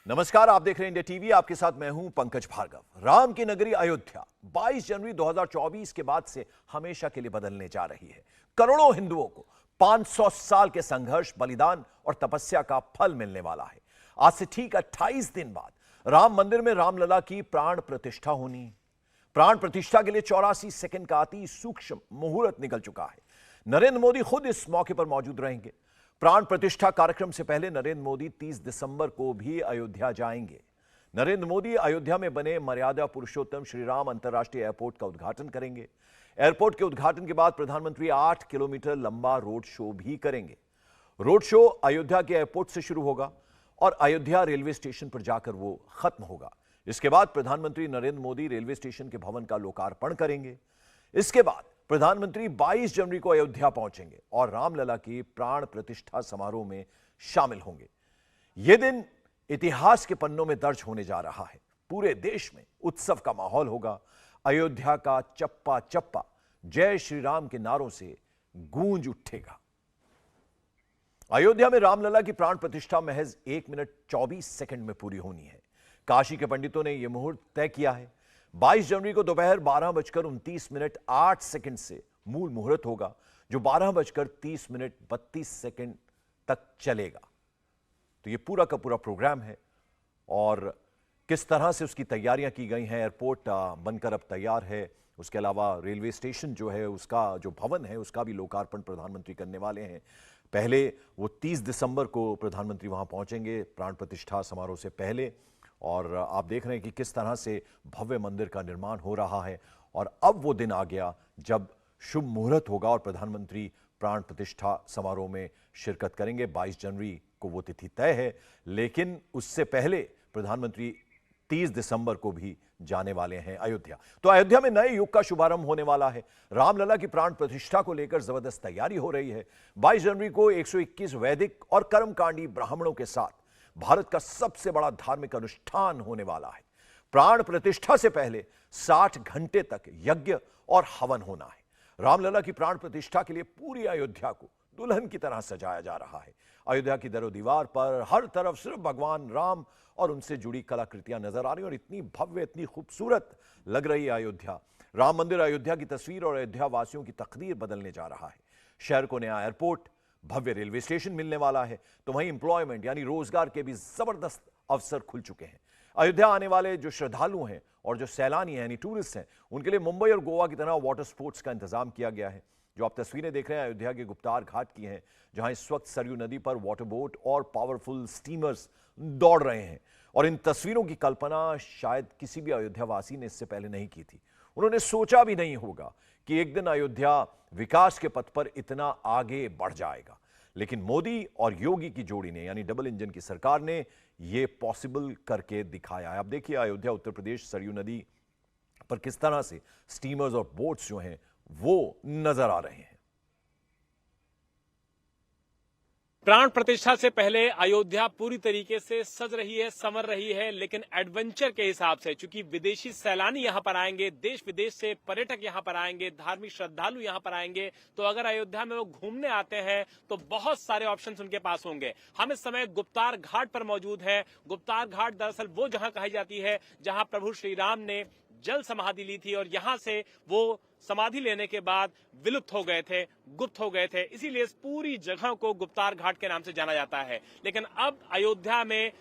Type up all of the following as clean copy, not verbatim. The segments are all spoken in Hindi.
नमस्कार, आप देख रहे हैं इंडिया टीवी। आपके साथ मैं हूं पंकज भार्गव। राम की नगरी अयोध्या 22 जनवरी 2024 के बाद से हमेशा के लिए बदलने जा रही है। करोड़ों हिंदुओं को 500 साल के संघर्ष, बलिदान और तपस्या का फल मिलने वाला है। आज से ठीक 28 दिन बाद राम मंदिर में रामलला की प्राण प्रतिष्ठा होनी है। प्राण प्रतिष्ठा के लिए 84 सेकंड का अति सूक्ष्म मुहूर्त निकल चुका है। नरेंद्र मोदी खुद इस मौके पर मौजूद रहेंगे। प्राण प्रतिष्ठा कार्यक्रम से पहले नरेंद्र मोदी 30 दिसंबर को भी अयोध्या जाएंगे। नरेंद्र मोदी अयोध्या में बने मर्यादा पुरुषोत्तम श्री राम अंतर्राष्ट्रीय एयरपोर्ट का उद्घाटन करेंगे। एयरपोर्ट के उद्घाटन के बाद प्रधानमंत्री 8 किलोमीटर लंबा रोड शो भी करेंगे। रोड शो अयोध्या के एयरपोर्ट से शुरू होगा और अयोध्या रेलवे स्टेशन पर जाकर वो खत्म होगा। इसके बाद प्रधानमंत्री नरेंद्र मोदी रेलवे स्टेशन के भवन का लोकार्पण करेंगे। इसके बाद प्रधानमंत्री 22 जनवरी को अयोध्या पहुंचेंगे और रामलला की प्राण प्रतिष्ठा समारोह में शामिल होंगे। यह दिन इतिहास के पन्नों में दर्ज होने जा रहा है। पूरे देश में उत्सव का माहौल होगा। अयोध्या का चप्पा चप्पा जय श्री राम के नारों से गूंज उठेगा। अयोध्या में रामलला की प्राण प्रतिष्ठा महज 1 मिनट 24 सेकंड में पूरी होनी है। काशी के पंडितों ने यह मुहूर्त तय किया है। 22 जनवरी को दोपहर 12:29 से मूल मुहूर्त होगा, जो 12:30 तक चलेगा। तो यह पूरा का पूरा प्रोग्राम है और किस तरह से उसकी तैयारियां की गई हैं। एयरपोर्ट बनकर अब तैयार है। उसके अलावा रेलवे स्टेशन जो है, उसका जो भवन है, उसका भी लोकार्पण प्रधानमंत्री करने वाले हैं। पहले वो 30 दिसंबर को प्रधानमंत्री वहां पहुंचेंगे प्राण प्रतिष्ठा समारोह से पहले। और आप देख रहे हैं कि किस तरह से भव्य मंदिर का निर्माण हो रहा है। और अब वो दिन आ गया जब शुभ मुहूर्त होगा और प्रधानमंत्री प्राण प्रतिष्ठा समारोह में शिरकत करेंगे। 22 जनवरी को वो तिथि तय है, लेकिन उससे पहले प्रधानमंत्री 30 दिसंबर को भी जाने वाले हैं अयोध्या। तो अयोध्या में नए युग का शुभारंभ होने वाला है। रामलला की प्राण प्रतिष्ठा को लेकर जबरदस्त तैयारी हो रही है। 22 जनवरी को 121 वैदिक और कर्मकांडी ब्राह्मणों के साथ भारत का सबसे बड़ा धार्मिक अनुष्ठान होने वाला है। प्राण प्रतिष्ठा से पहले 60 घंटे तक यज्ञ और हवन होना है। रामलला की प्राण प्रतिष्ठा के लिए पूरी अयोध्या को दुल्हन की तरह सजाया जा रहा है। अयोध्या की दरो दीवार पर हर तरफ सिर्फ भगवान राम और उनसे जुड़ी कलाकृतियां नजर आ रही हैं और इतनी भव्य, इतनी खूबसूरत लग रही है अयोध्या। राम मंदिर अयोध्या की तस्वीर और अयोध्या वासियों की तकदीर बदलने जा रहा है। शहर को नया एयरपोर्ट, भव्य रेलवे स्टेशन मिलने वाला है, तो वहीं एम्प्लॉयमेंट यानी रोजगार के भी जबरदस्त अवसर खुल चुके हैं। अयोध्या आने वाले जो श्रद्धालु हैं और जो सैलानी हैं यानी टूरिस्ट हैं, उनके लिए मुंबई और गोवा की तरह वाटर स्पोर्ट्स का इंतजाम किया गया है। जो आप तस्वीरें देख रहे हैं अयोध्या के गुप्तार घाट की हैं, जहां इस वक्त सरयू नदी पर वाटर बोट और पावरफुल स्टीमर्स दौड़ रहे हैं। और इन तस्वीरों की कल्पना शायद किसी भी अयोध्या वासी ने इससे पहले नहीं की थी। उन्होंने सोचा भी नहीं होगा कि एक दिन अयोध्या विकास के पथ पर इतना आगे बढ़ जाएगा। लेकिन मोदी और योगी की जोड़ी ने यानी डबल इंजन की सरकार ने यह पॉसिबल करके दिखाया है। अब देखिए अयोध्या उत्तर प्रदेश सरयू नदी पर किस तरह से स्टीमर्स और बोट्स जो हैं वो नजर आ रहे हैं। प्राण प्रतिष्ठा से पहले अयोध्या पूरी तरीके से सज रही है, संवर रही है, लेकिन एडवेंचर के हिसाब से, चूंकि विदेशी सैलानी यहां पर आएंगे, देश विदेश से पर्यटक यहां पर आएंगे, धार्मिक श्रद्धालु यहां पर आएंगे, तो अगर अयोध्या में वो घूमने आते हैं तो बहुत सारे ऑप्शंस उनके पास होंगे। हम इस समय गुप्तार घाट पर मौजूद हैं। गुप्तार घाट दरअसल वो जहां कही जाती है जहां प्रभु श्री राम ने जल समाधि ली थी और यहां से वो समाधि लेने के बाद विलुप्त हो गए थे, गुप्त हो गए थे, इसीलिए इस पूरी जगह को गुप्तार घाट के नाम से जाना जाता है। लेकिन अब अयोध्या में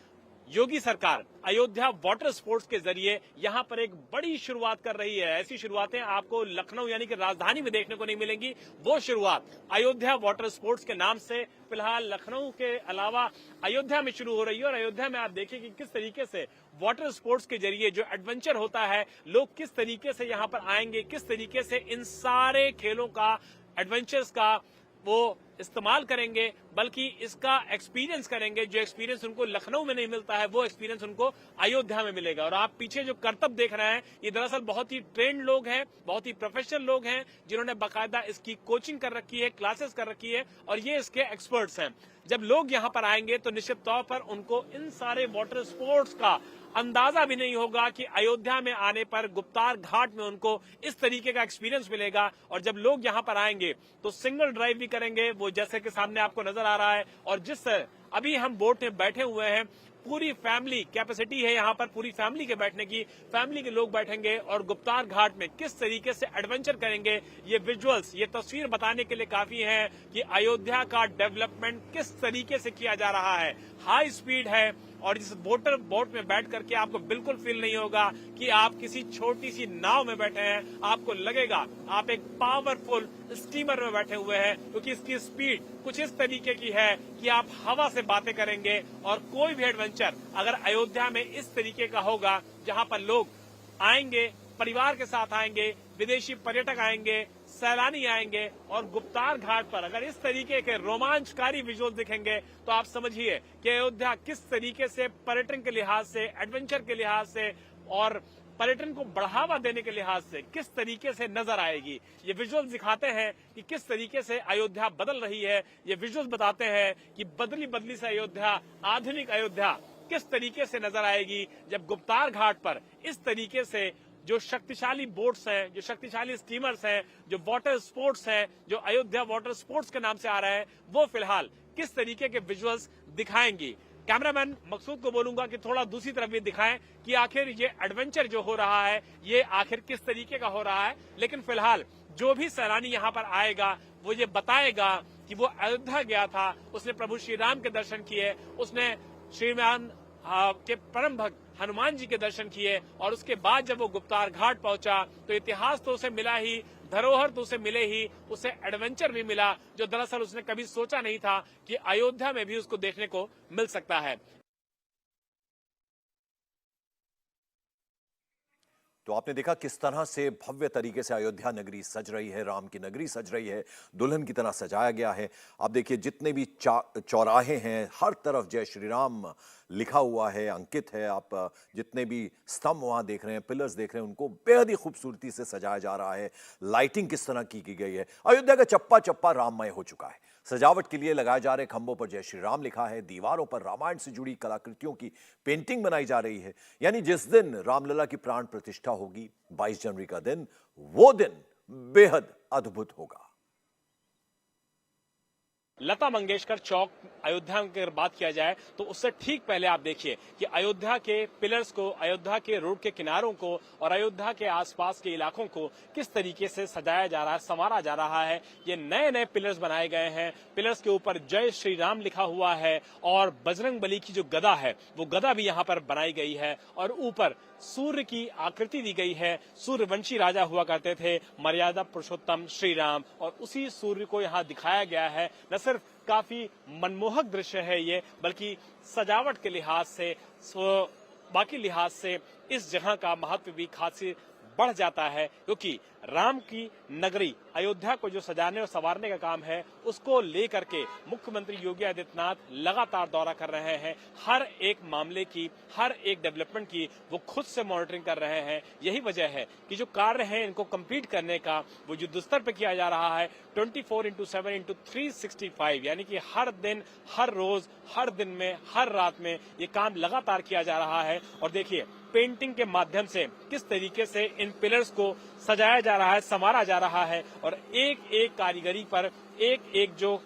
योगी सरकार अयोध्या वाटर स्पोर्ट्स के जरिए यहां पर एक बड़ी शुरुआत कर रही है। ऐसी शुरुआतें आपको लखनऊ यानी कि राजधानी में देखने को नहीं मिलेंगी। वो शुरुआत अयोध्या वाटर स्पोर्ट्स के नाम से फिलहाल लखनऊ के अलावा अयोध्या में शुरू हो रही है। और अयोध्या में आप देखिए कि किस तरीके से वाटर स्पोर्ट्स के जरिए जो एडवेंचर होता है, लोग किस तरीके से यहां पर आएंगे, किस तरीके से इन सारे खेलों का, एडवेंचर्स का वो इस्तेमाल करेंगे, बल्कि इसका एक्सपीरियंस करेंगे। जो एक्सपीरियंस उनको लखनऊ में नहीं मिलता है, वो एक्सपीरियंस उनको अयोध्या में मिलेगा। और आप पीछे जो करतब देख रहे हैं, ये दरअसल बहुत ही ट्रेंड लोग हैं, बहुत ही प्रोफेशनल लोग हैं, जिन्होंने बाकायदा इसकी कोचिंग कर रखी है, क्लासेस कर रखी है और ये इसके एक्सपर्ट्स हैं। जब लोग यहां पर आएंगे तो निश्चित तौर पर उनको इन सारे वाटर स्पोर्ट्स का अंदाजा भी नहीं होगा कि अयोध्या में आने पर गुप्तार घाट में उनको इस तरीके का एक्सपीरियंस मिलेगा। और जब लोग यहां पर आएंगे तो सिंगल ड्राइव भी करेंगे, वो जैसे कि सामने आपको नजर आ रहा है। और जिस अभी हम बोट में बैठे हुए हैं, पूरी फैमिली कैपेसिटी है यहाँ पर, पूरी फैमिली के बैठने की, फैमिली के लोग बैठेंगे और गुप्तार घाट में किस तरीके से एडवेंचर करेंगे। ये विजुअल्स, ये तस्वीर बताने के लिए काफी है कि अयोध्या का डेवलपमेंट किस तरीके से किया जा रहा है। हाई स्पीड है और इस बोट में बैठ करके आपको बिल्कुल फील नहीं होगा कि आप किसी छोटी सी नाव में बैठे हैं। आपको लगेगा आप एक पावरफुल स्टीमर में बैठे हुए हैं, क्योंकि इसकी स्पीड कुछ इस तरीके की है कि आप हवा से बातें करेंगे। और कोई भी एडवेंचर अगर अयोध्या में इस तरीके का होगा, जहां पर लोग आएंगे, परिवार के साथ आएंगे, विदेशी पर्यटक आएंगे, सैलानी आएंगे और गुप्तार घाट पर अगर इस तरीके के रोमांचकारी विजुअल दिखेंगे तो आप समझिए कि अयोध्या किस तरीके से पर्यटन के लिहाज से, एडवेंचर के लिहाज से और पर्यटन को बढ़ावा देने के लिहाज से किस तरीके से नजर आएगी। ये विजुअल दिखाते हैं कि किस तरीके से अयोध्या बदल रही है। ये विजुअल बताते हैं कि बदली बदली से अयोध्या, आधुनिक अयोध्या किस तरीके से नजर आएगी जब गुप्तार घाट पर इस तरीके से जो शक्तिशाली बोट्स हैं, जो शक्तिशाली स्टीमर्स हैं, जो वाटर स्पोर्ट्स हैं, जो अयोध्या वाटर स्पोर्ट्स के नाम से आ रहे हैं, वो फिलहाल किस तरीके के विजुअल्स दिखाएंगी। कैमरामैन मकसूद को बोलूंगा कि थोड़ा दूसरी तरफ भी दिखाएं कि आखिर ये एडवेंचर जो हो रहा है ये आखिर किस तरीके का हो रहा है। लेकिन फिलहाल जो भी सैलानी यहाँ पर आएगा वो ये बताएगा कि वो अयोध्या गया था, उसने प्रभु श्री राम के दर्शन किए, उसने श्रीमान के परम भक्त हनुमान जी के दर्शन किए और उसके बाद जब वो गुप्तार घाट पहुंचा तो इतिहास तो उसे मिला ही, धरोहर तो उसे मिले ही, उसे एडवेंचर भी मिला जो दरअसल उसने कभी सोचा नहीं था कि अयोध्या में भी उसको देखने को मिल सकता है। तो आपने देखा किस तरह से भव्य तरीके से अयोध्या नगरी सज रही है, राम की नगरी सज रही है, दुल्हन की तरह सजाया गया है। आप देखिए जितने भी चौराहे हैं, हर तरफ जय श्री राम लिखा हुआ है, अंकित है। आप जितने भी स्तंभ वहां देख रहे हैं, पिलर्स देख रहे हैं, उनको बेहद ही खूबसूरती से सजाया जा रहा है। लाइटिंग किस तरह की गई है। अयोध्या का चप्पा चप्पा राममय हो चुका है। सजावट के लिए लगाए जा रहे खंभों पर जय श्री राम लिखा है, दीवारों पर रामायण से जुड़ी कलाकृतियों की पेंटिंग बनाई जा रही है। यानी जिस दिन रामलला की प्राण प्रतिष्ठा होगी 22 जनवरी का दिन, वो दिन बेहद अद्भुत होगा। लता मंगेशकर चौक अयोध्या की अगर बात किया जाए तो उससे ठीक पहले आप देखिए कि अयोध्या के पिलर्स को, अयोध्या के रोड के किनारों को और अयोध्या के आसपास के इलाकों को किस तरीके से सजाया जा रहा है, संवारा जा रहा है। ये नए नए पिलर्स बनाए गए हैं। पिलर्स के ऊपर जय श्री राम लिखा हुआ है और बजरंग बली की जो गदा है वो गदा भी यहाँ पर बनाई गई है और ऊपर सूर्य की आकृति दी गई है। सूर्यवंशी राजा हुआ करते थे, मर्यादा पुरुषोत्तम श्री राम, और उसी सूर्य को यहाँ दिखाया गया है। न सिर्फ काफी मनमोहक दृश्य है ये, बल्कि सजावट के लिहाज से, बाकी लिहाज से इस जगह का महत्व भी खासी बढ़ जाता है, क्योंकि राम की नगरी अयोध्या को जो सजाने और संवारने का काम है उसको लेकर के मुख्यमंत्री योगी आदित्यनाथ लगातार दौरा कर रहे हैं। हर एक मामले की, हर एक डेवलपमेंट की वो खुद से मॉनिटरिंग कर रहे हैं। यही वजह है कि जो कार्य है इनको कंप्लीट करने का वो युद्ध स्तर पर किया जा रहा है 24/7/365, यानी कि हर दिन, हर रोज, हर दिन में, हर रात में ये काम लगातार किया जा रहा है। और देखिए पेंटिंग के माध्यम से किस तरीके से इन पिलर्स को सजाया जा रहा है, संवारा जा रहा है और एक एक कारीगरी पर एक एक जो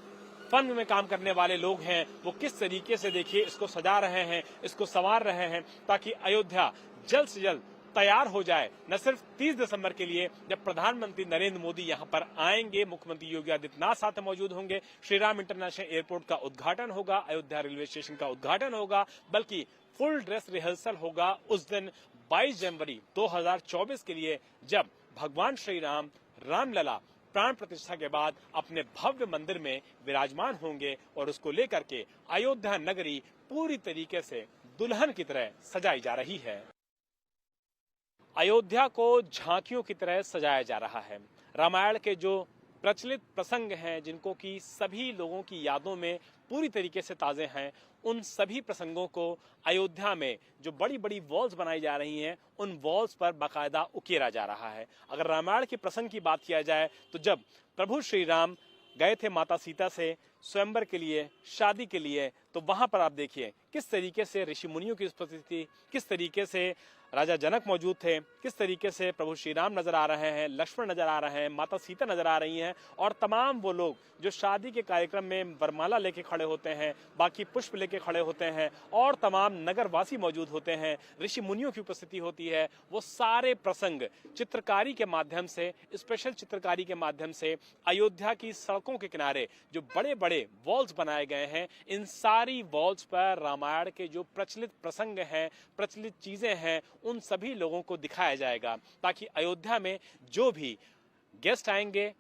फन में काम करने वाले लोग हैं वो किस तरीके से देखिए इसको सजा रहे हैं, इसको संवार रहे हैं, ताकि अयोध्या जल्द से जल्द तैयार हो जाए। न सिर्फ 30 दिसंबर के लिए जब प्रधानमंत्री नरेंद्र मोदी यहां पर आएंगे, मुख्यमंत्री योगी आदित्यनाथ साथ मौजूद होंगे, श्री राम इंटरनेशनल एयरपोर्ट का उद्घाटन होगा, अयोध्या रेलवे स्टेशन का उद्घाटन होगा, बल्कि फुल ड्रेस रिहर्सल होगा उस दिन 22 जनवरी 2024 के लिए, जब भगवान श्री राम, रामलला प्राण प्रतिष्ठा के बाद अपने भव्य मंदिर में विराजमान होंगे और उसको लेकर के अयोध्या नगरी पूरी तरीके से दुल्हन की तरह सजाई जा रही है। अयोध्या को झांकियों की तरह सजाया जा रहा है। रामायण के जो प्रचलित प्रसंग हैं, जिनको कि सभी लोगों की यादों में पूरी तरीके से ताजे हैं, उन सभी प्रसंगों को अयोध्या में जो बड़ी बड़ी वॉल्स बनाई जा रही हैं उन वॉल्स पर बाकायदा उकेरा जा रहा है। अगर रामायण के प्रसंग की बात किया जाए तो जब प्रभु श्री राम गए थे माता सीता से स्वयंवर के लिए, शादी के लिए, तो वहां पर आप देखिए किस तरीके से ऋषि मुनियों की उपस्थिति, किस तरीके से राजा जनक मौजूद थे, किस तरीके से प्रभु श्री राम नजर आ रहे हैं, लक्ष्मण नजर आ रहे हैं, माता सीता नजर आ रही हैं और तमाम वो लोग जो शादी के कार्यक्रम में वरमाला लेके खड़े होते हैं, बाकी पुष्प लेके खड़े होते हैं और तमाम नगरवासी मौजूद होते हैं, ऋषि मुनियों की उपस्थिति होती है। वो सारे प्रसंग चित्रकारी के माध्यम से, स्पेशल चित्रकारी के माध्यम से अयोध्या की सड़कों के किनारे जो बड़े बड़े वॉल्स बनाए गए हैं, इन सारी वॉल्स पर रामायण के जो प्रचलित प्रसंग हैं, प्रचलित चीजें हैं, उन सभी लोगों को दिखाया जाएगा, ताकि अयोध्या में जो भी गेस्ट आएंगे,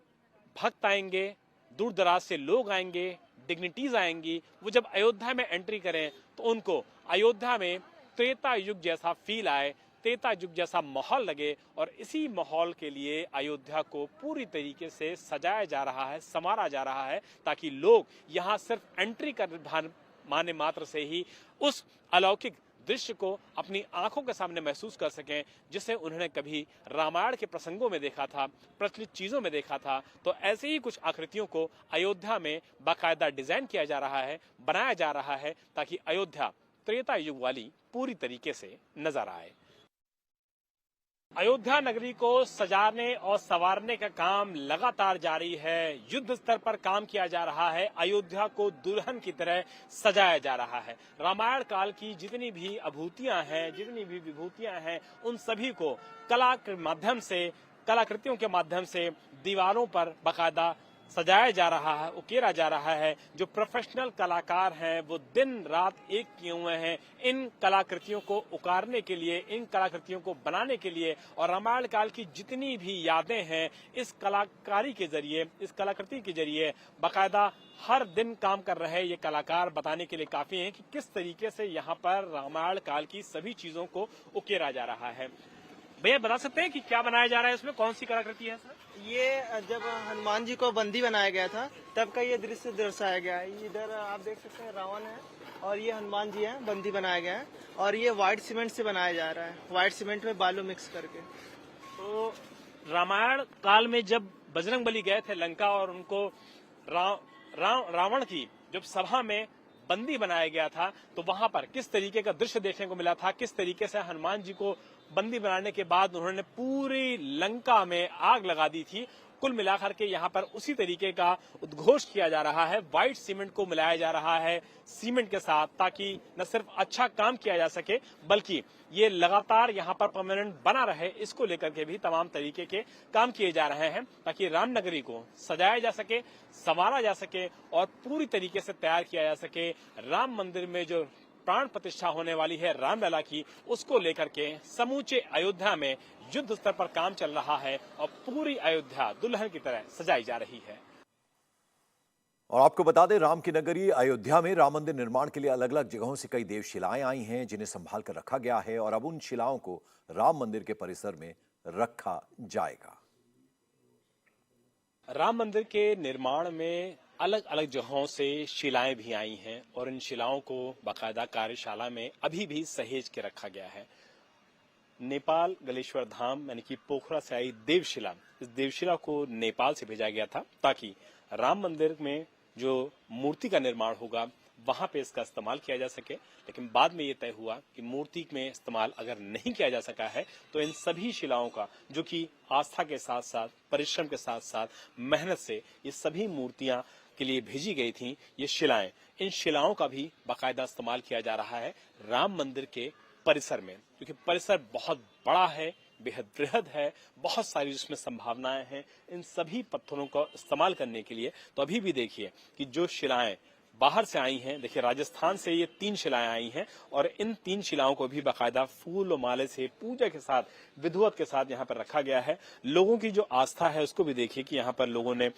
भक्त आएंगे, दूर दराज से लोग आएंगे, डिग्निटीज आएंगी, वो जब अयोध्या में एंट्री करें तो उनको अयोध्या में त्रेता युग जैसा फील आए, त्रेता युग जैसा माहौल लगे। और इसी माहौल के लिए अयोध्या को पूरी तरीके से सजाया जा रहा है, संवारा जा रहा है, ताकि लोग यहाँ सिर्फ एंट्री कर माने मात्र से ही उस अलौकिक दृश्य को अपनी आंखों के सामने महसूस कर सकें, जिसे उन्होंने कभी रामायण के प्रसंगों में देखा था, प्रचलित चीजों में देखा था। तो ऐसे ही कुछ आकृतियों को अयोध्या में बाकायदा डिजाइन किया जा रहा है, बनाया जा रहा है, ताकि अयोध्या त्रेता युग वाली पूरी तरीके से नजर आए। अयोध्या नगरी को सजाने और संवारने का काम लगातार जारी है। युद्ध स्तर पर काम किया जा रहा है। अयोध्या को दुल्हन की तरह सजाया जा रहा है। रामायण काल की जितनी भी अभूतियां हैं, जितनी भी विभूतियां हैं, उन सभी को कला के माध्यम से, कलाकृतियों के माध्यम से दीवारों पर बाकायदा सजाया जा रहा है, उकेरा जा रहा है। जो प्रोफेशनल कलाकार हैं वो दिन रात एक किए हुए हैं इन कलाकृतियों को उकारने के लिए, इन कलाकृतियों को बनाने के लिए। और रामायण काल की जितनी भी यादें हैं, इस कलाकारी के जरिए, इस कलाकृति के जरिए बाकायदा हर दिन काम कर रहे ये कलाकार बताने के लिए काफी हैं कि किस तरीके से यहाँ पर रामायण काल की सभी चीजों को उकेरा जा रहा है। भैया बता सकते हैं कि क्या बनाया जा रहा है इसमें, कौन सी कलाकृति है सर? ये जब हनुमान जी को बंदी बनाया गया था तब का ये दृश्य दर्शाया गया है। इधर आप देख सकते हैं रावण है और ये हनुमान जी हैं, बंदी बनाया गया है। और ये व्हाइट सीमेंट से बनाया जा रहा है, व्हाइट सीमेंट में बालू मिक्स करके। तो रामायण काल में जब बजरंगबली गए थे लंका और उनको रावण की जब सभा में बंदी बनाया गया था, तो वहां पर किस तरीके का दृश्य देखने को मिला था, किस तरीके से हनुमान जी को बंदी बनाने के बाद उन्होंने पूरी लंका में आग लगा दी थी। कुल मिलाकर के यहाँ पर उसी तरीके का उद्घोष किया जा रहा है। व्हाइट सीमेंट को मिलाया जा रहा है सीमेंट के साथ, ताकि न सिर्फ अच्छा काम किया जा सके बल्कि ये लगातार यहाँ पर परमानेंट बना रहे। इसको लेकर के भी तमाम तरीके के काम किए जा रहे हैं, ताकि रामनगरी को सजाया जा सके, संवारा जा सके और पूरी तरीके से तैयार किया जा सके। राम मंदिर में जो प्राण प्रतिष्ठा होने वाली है रामलला की, उसको लेकर के समूचे अयोध्या में युद्ध स्तर पर काम चल रहा है और पूरी अयोध्या दुल्हन की तरह सजाई जा रही है। और आपको बता दें, राम की नगरी अयोध्या में राम मंदिर निर्माण के लिए अलग अलग जगहों से कई देवशिलाएं आई हैं, जिन्हें संभाल कर रखा गया है और अब उन शिलाओं को राम मंदिर के परिसर में रखा जाएगा। राम मंदिर के निर्माण में अलग अलग जगहों से शिलाएं भी आई हैं और इन शिलाओं को बाकायदा कार्यशाला में अभी भी सहेज के रखा गया है। नेपाल गलेश्वर धाम यानी कि पोखरा से आई देवशिला, इस देवशिला को नेपाल से भेजा गया था ताकि राम मंदिर में जो मूर्ति का निर्माण होगा वहां पे इसका इस्तेमाल किया जा सके। लेकिन बाद में ये तय हुआ कि मूर्ति में इस्तेमाल अगर नहीं किया जा सका है तो इन सभी शिलाओं का, जो कि आस्था के साथ साथ, परिश्रम के साथ साथ, मेहनत से ये सभी मूर्तियां के लिए भेजी गई थी, ये शिलाएं, इन शिलाओं का भी बाकायदा इस्तेमाल किया जा रहा है राम मंदिर के परिसर में, क्योंकि परिसर बहुत बड़ा है, बेहद बृहद है, बहुत सारी इसमें संभावनाएं हैं इन सभी पत्थरों का इस्तेमाल करने के लिए। तो अभी भी देखिए कि जो शिलाएं बाहर से आई हैं, देखिए राजस्थान से ये 3 शिलाएं आई हैं और इन 3 शिलाओं को भी बाकायदा फूल और माले से पूजा के साथ, विधिवत के साथ यहाँ पर रखा गया है। लोगों की जो आस्था है उसको भी देखिए कि यहाँ पर लोगों ने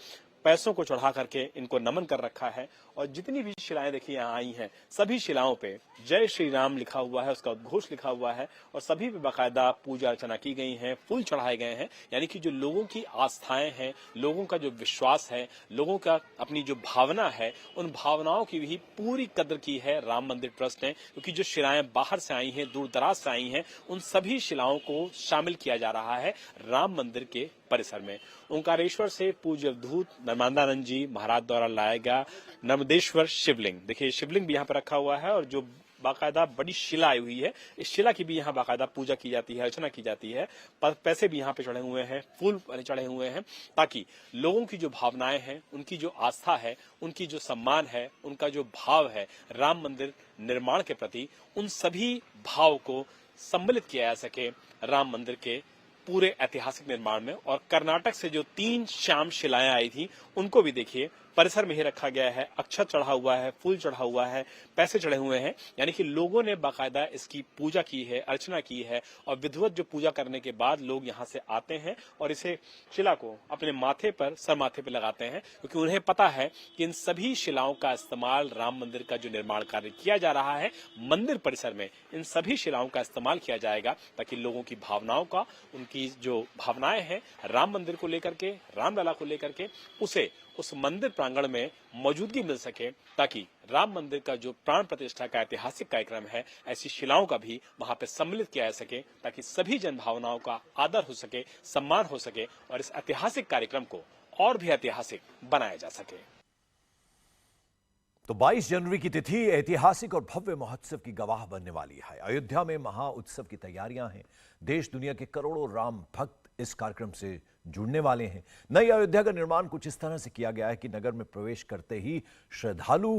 पैसों को चढ़ा करके इनको नमन कर रखा है। और जितनी भी शिलाएं देखिए यहाँ आई हैं, सभी शिलाओं पे जय श्री राम लिखा हुआ है, उसका उद्घोष लिखा हुआ है और सभी पे बाकायदा पूजा अर्चना की गई है, फूल चढ़ाए गए हैं। यानी कि जो लोगों की आस्थाएं हैं, लोगों का जो विश्वास है, लोगों का अपनी जो भावना है, उन भावनाओं की भी पूरी कद्र की है राम मंदिर ट्रस्ट ने। क्योंकि जो शिलाएं बाहर से आई हैं, दूर दराज से आई हैं, उन सभी शिलाओं को शामिल किया जा रहा है राम मंदिर के परिसर में। ओंकारेश्वर से पूज्य अवधूत नर्मदानंद जी महाराज द्वारा लाया गया नर्मदेश्वर शिवलिंग, देखिए शिवलिंग भी यहाँ पर रखा हुआ है और जो बाकायदा बड़ी शिला आई हुई है, इस शिला की भी यहाँ बाकायदा पूजा की जाती है, अर्चना की जाती है, पैसे भी यहाँ पे चढ़े हुए हैं, फूल चढ़े हुए हैं, ताकि लोगों की जो भावनाएं हैं, उनकी जो आस्था है, उनकी जो सम्मान है, उनका जो भाव है राम मंदिर निर्माण के प्रति, उन सभी भाव को सम्मिलित किया जा सके राम मंदिर के पूरे ऐतिहासिक निर्माण में। और कर्नाटक से जो 3 श्याम शिलाएं आई थी, उनको भी देखिए परिसर में ही रखा गया है, अक्षत चढ़ा हुआ है, फूल चढ़ा हुआ है, पैसे चढ़े हुए हैं, यानी कि लोगों ने बाकायदा इसकी पूजा की है, अर्चना की है। और विधिवत जो पूजा करने के बाद लोग यहाँ से आते हैं और इसे शिला को अपने माथे पर, सर माथे पर लगाते हैं, क्योंकि उन्हें पता है कि इन सभी शिलाओं का इस्तेमाल राम मंदिर का जो निर्माण कार्य किया जा रहा है मंदिर परिसर में, इन सभी शिलाओं का इस्तेमाल किया जाएगा ताकि लोगों की भावनाओं का, उनकी जो भावनाएं हैं राम मंदिर को लेकर के, रामलला को लेकर के, उसे उस मंदिर प्रांगण में मौजूदगी मिल सके, ताकि राम मंदिर का जो प्राण प्रतिष्ठा का ऐतिहासिक कार्यक्रम है, ऐसी शिलाओं का भी वहां पे सम्मिलित किया जा सके, ताकि सभी जन भावनाओं का आदर हो सके, सम्मान हो सके और इस ऐतिहासिक कार्यक्रम को और भी ऐतिहासिक बनाया जा सके। तो 22 जनवरी की तिथि ऐतिहासिक और भव्य महोत्सव की गवाह बनने वाली है। अयोध्या में महा उत्सव की तैयारियां हैं। देश दुनिया के करोड़ों राम भक्त इस कार्यक्रम से जुड़ने वाले हैं। नई अयोध्या का निर्माण कुछ इस तरह से किया गया है कि नगर में प्रवेश करते ही श्रद्धालु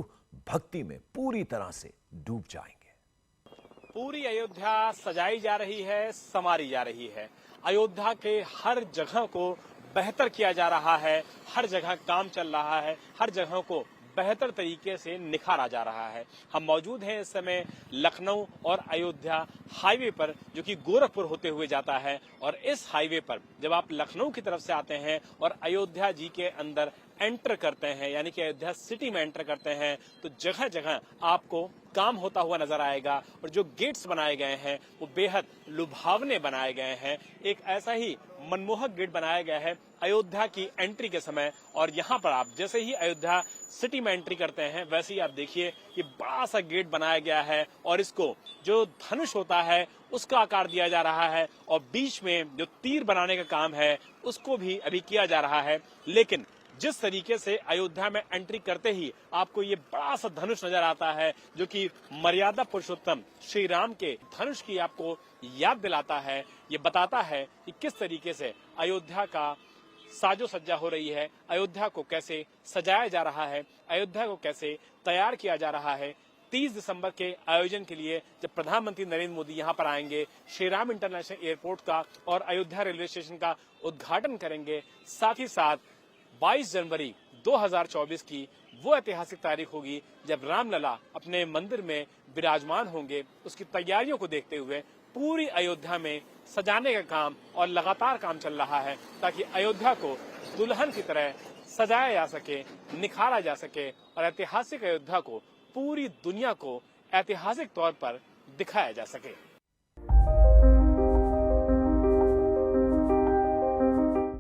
भक्ति में पूरी तरह से डूब जाएंगे। पूरी अयोध्या सजाई जा रही है, संवारी जा रही है। अयोध्या के हर जगह को बेहतर किया जा रहा है, हर जगह काम चल रहा है, हर जगह को बेहतर तरीके से निखारा जा रहा है। हम मौजूद हैं इस समय लखनऊ और अयोध्या हाईवे पर, जो कि गोरखपुर होते हुए जाता है। और इस हाईवे पर जब आप लखनऊ की तरफ से आते हैं और अयोध्या जी के अंदर एंटर करते हैं, यानी कि अयोध्या सिटी में एंटर करते हैं, तो जगह जगह आपको काम होता हुआ नजर आएगा। और जो गेट्स बनाए गए हैं वो बेहद लुभावने बनाए गए हैं। एक ऐसा ही मनमोहक गेट बनाया गया है अयोध्या की एंट्री के समय। और यहाँ पर आप जैसे ही अयोध्या सिटी में एंट्री करते हैं, वैसे ही आप देखिए कि बड़ा सा गेट बनाया गया है और इसको जो धनुष होता है उसका आकार दिया जा रहा है और बीच में जो तीर बनाने का काम है उसको भी अभी किया जा रहा है। लेकिन जिस तरीके से अयोध्या में एंट्री करते ही आपको ये बड़ा सा धनुष नजर आता है, जो कि मर्यादा पुरुषोत्तम श्री राम के धनुष की आपको याद दिलाता है, ये बताता है कि किस तरीके से अयोध्या का साजो सज्जा हो रही है, अयोध्या को कैसे सजाया जा रहा है, अयोध्या को कैसे तैयार किया जा रहा है। 30 दिसंबर के आयोजन के लिए जब प्रधानमंत्री नरेंद्र मोदी यहाँ पर आएंगे, श्री राम इंटरनेशनल एयरपोर्ट का और अयोध्या रेलवे स्टेशन का उद्घाटन करेंगे, साथ ही साथ 22 जनवरी 2024 की वो ऐतिहासिक तारीख होगी जब रामलला अपने मंदिर में विराजमान होंगे। उसकी तैयारियों को देखते हुए पूरी अयोध्या में सजाने का काम और लगातार काम चल रहा है, ताकि अयोध्या को दुल्हन की तरह सजाया जा सके, निखारा जा सके और ऐतिहासिक अयोध्या को पूरी दुनिया को ऐतिहासिक तौर पर दिखाया जा सके।